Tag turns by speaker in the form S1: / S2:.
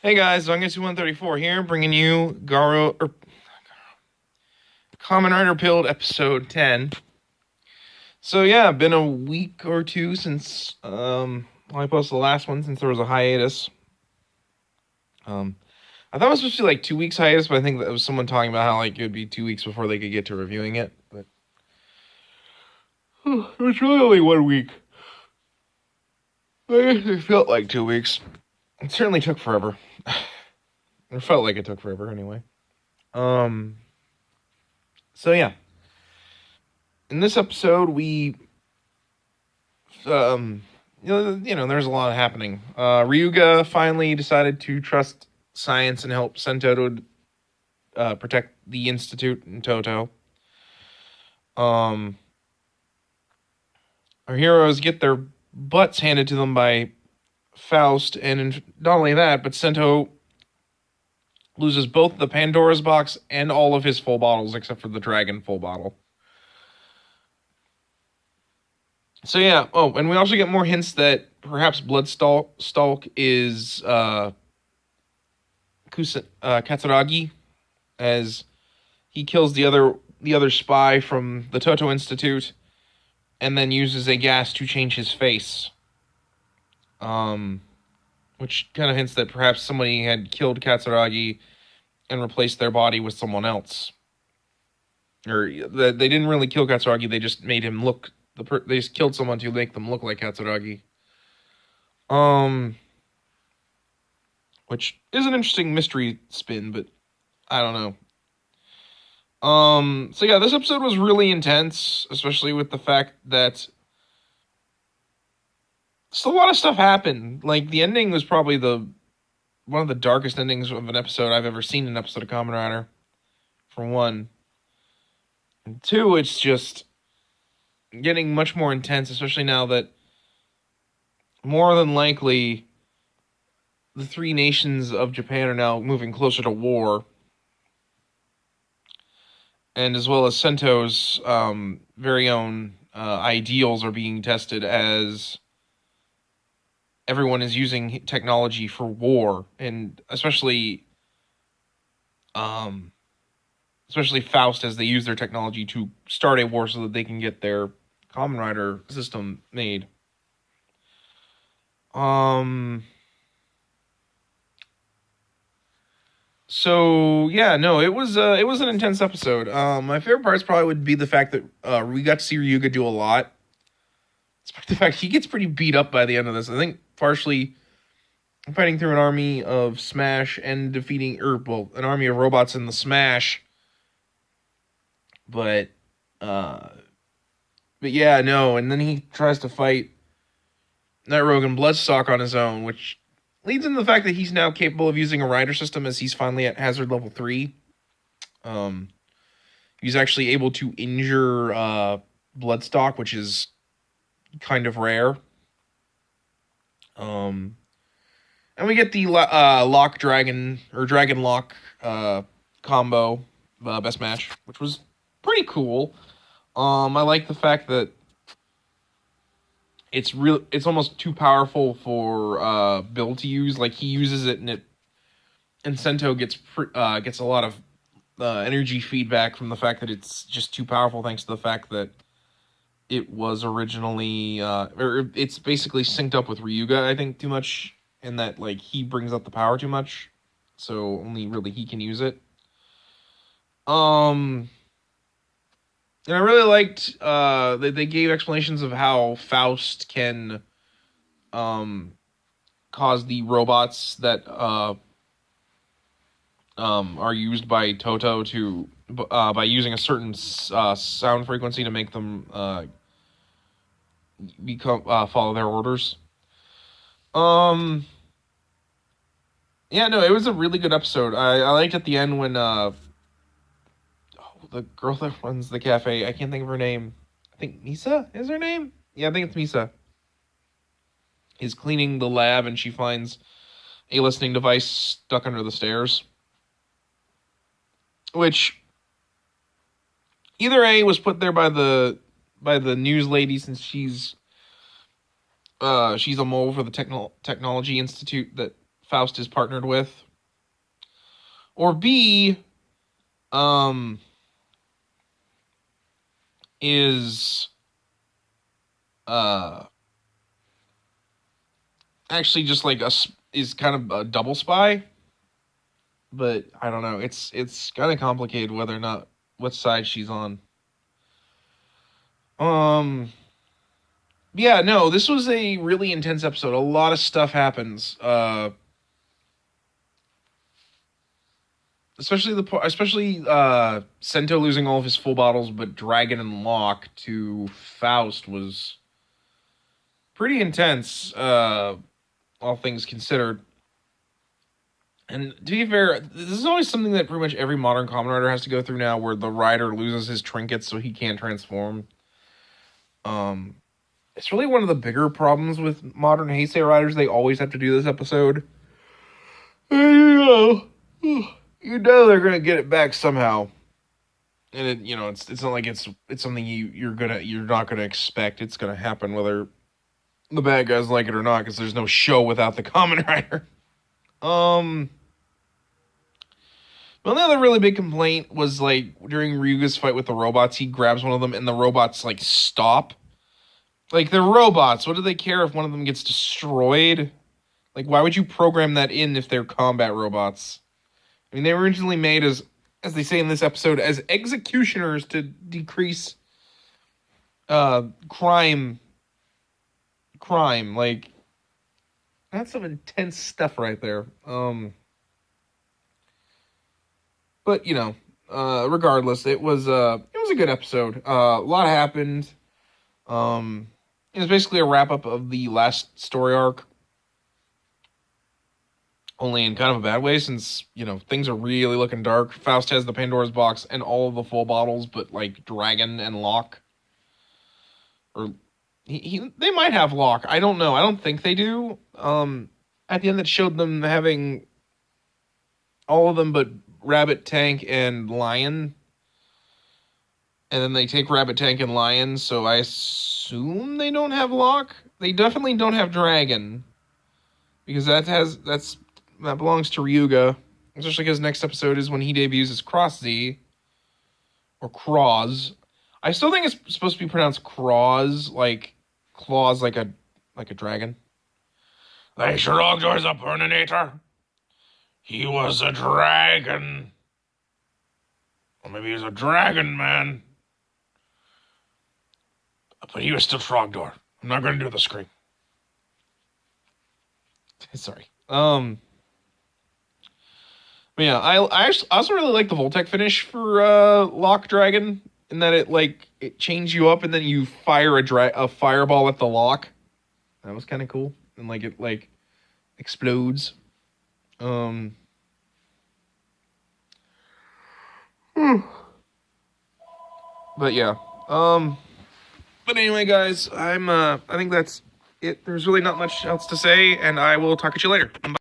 S1: Hey guys, Zangetsu 134 here, bringing you Kamen Rider Build episode 10. So yeah, been a week or two since I posted the last one since there was a hiatus. I thought it was supposed to be like 2 weeks hiatus, but I think that was someone talking about how like it would be 2 weeks before they could get to reviewing it. But it was really only 1 week. I guess it felt like 2 weeks. It certainly took forever. It felt like it took forever anyway. Um. So yeah, in this episode we there's a lot happening. Ryuga finally decided to trust science and help Sento to protect the Institute in Toto. Our heroes get their butts handed to them by Faust, and not only that, but Sento loses both the Pandora's box and all of his full bottles except for the Dragon full bottle. So yeah. Oh, and we also get more hints that perhaps Bloodstalk is Katsuragi, as he kills the other spy from the Toto Institute, and then uses a gas to change his face. Which kind of hints that perhaps somebody had killed Katsuragi and replaced their body with someone else, or they didn't really kill Katsuragi. They just made him look. They just killed someone to make them look like Katsuragi. Which is an interesting mystery spin, but I don't know. So yeah, this episode was really intense, especially with the fact that still a lot of stuff happened. Like the ending was probably the one of the darkest endings of an episode I've ever seen in an episode of Kamen Rider. For one, and two, it's just getting much more intense, especially now that more than likely the three nations of Japan are now moving closer to war, and as well as Sento's very own ideals are being tested as everyone is using technology for war, and especially Faust, as they use their technology to start a war so that they can get their Kamen Rider system made. So yeah, no, it was an intense episode. My favorite parts probably would be the fact that we got to see Ryuga do a lot. Despite the fact he gets pretty beat up by the end of this. I think partially fighting through an army of Smash and an army of robots in the Smash. But yeah, no, and then he tries to fight Night Rogue and Bloodstock on his own, which leads into the fact that he's now capable of using a rider system, as he's finally at Hazard level 3. He's actually able to injure Bloodstock, which is kind of rare. And we get the Lock Dragon, or Dragon Lock combo best match, which was pretty cool. I like the fact that it's almost too powerful for Bill to use. Like, he uses it, and Sento gets a lot of energy feedback from the fact that it's just too powerful, thanks to the fact that it was originally or it's basically synced up with Ryuga, I think, too much, and that like he brings up the power too much, so only really he can use it. And I really liked that they gave explanations of how Faust can cause the robots that are used by Toto to by using a certain sound frequency to make them become follow their orders. Yeah, no, it was a really good episode. I liked at the end when the girl that runs the cafe, I can't think of her name. I think Misa is her name? Yeah, I think it's Misa. Is cleaning the lab, and she finds a listening device stuck under the stairs. Which either A, was put there by the news lady, since she's a mole for the technology institute that Faust is partnered with. Or B, is actually just like is kind of a double spy. But I don't know. It's kind of complicated whether or not what side she's on. Yeah, no, this was a really intense episode. A lot of stuff happens. Especially Sento losing all of his full bottles, but Dragon and Locke to Faust was pretty intense, all things considered. And to be fair, this is always something that pretty much every modern Kamen Rider has to go through now, where the rider loses his trinkets so he can't transform. It's really one of the bigger problems with modern Heisei riders. They always have to do this episode. And you know they're gonna get it back somehow. And it's not like it's something you're not gonna expect. It's gonna happen whether the bad guys like it or not, because there's no show without the Kamen Rider. The only other really big complaint was, like, during Ryuga's fight with the robots, he grabs one of them and the robots, like, stop. Like, they're robots. What do they care if one of them gets destroyed? Like, why would you program that in if they're combat robots? I mean, they were originally made as they say in this episode, as executioners to decrease crime. Like, that's some intense stuff right there. But, regardless, it was a good episode. A lot happened. It was basically a wrap-up of the last story arc. Only in kind of a bad way, since, things are really looking dark. Faust has the Pandora's box and all of the full bottles, but, like, Dragon and Locke. Or, they might have Locke. I don't know. I don't think they do. At the end, it showed them having all of them but Rabbit, Tank, and Lion. And then they take Rabbit, Tank, and Lion, so I assume they don't have Locke. They definitely don't have Dragon. Because that belongs to Ryuga. Especially because next episode is when he debuts as Cross Z. Or Cross. I still think it's supposed to be pronounced Cross, like claws like a dragon. They shrugged as a Perninator. He was a dragon. Or maybe he was a dragon man. But he was still Trogdor. I'm not going to do the scream. Sorry. But yeah, I also really like the Voltec finish for Locke Dragon, in that it chains you up and then you fire a fireball at the Locke. That was kind of cool. And it explodes. But yeah. But anyway, guys, I think that's it. There's really not much else to say, and I will talk to you later. Bye.